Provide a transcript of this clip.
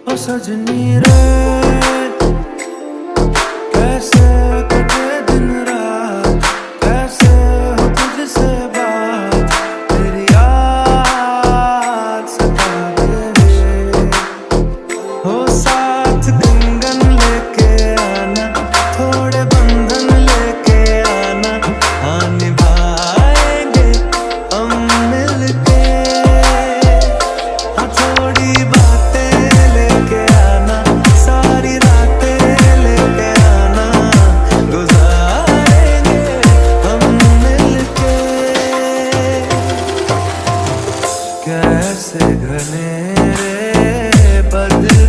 ओ सजनी रे, कैसे कटे दिन रात, कैसे हो तुझसे बात, तेरी याद सतावे रे। हो साथ कंगन लेके आना, थोड़े बंधन लेके आना, हाँ निभाएंगे हम मिलके। हाँ थोड़ी बातें लेके आना, सारी रातें लेके आना, गुजारेंगे हम मिलके। कैसे घनेरे बदले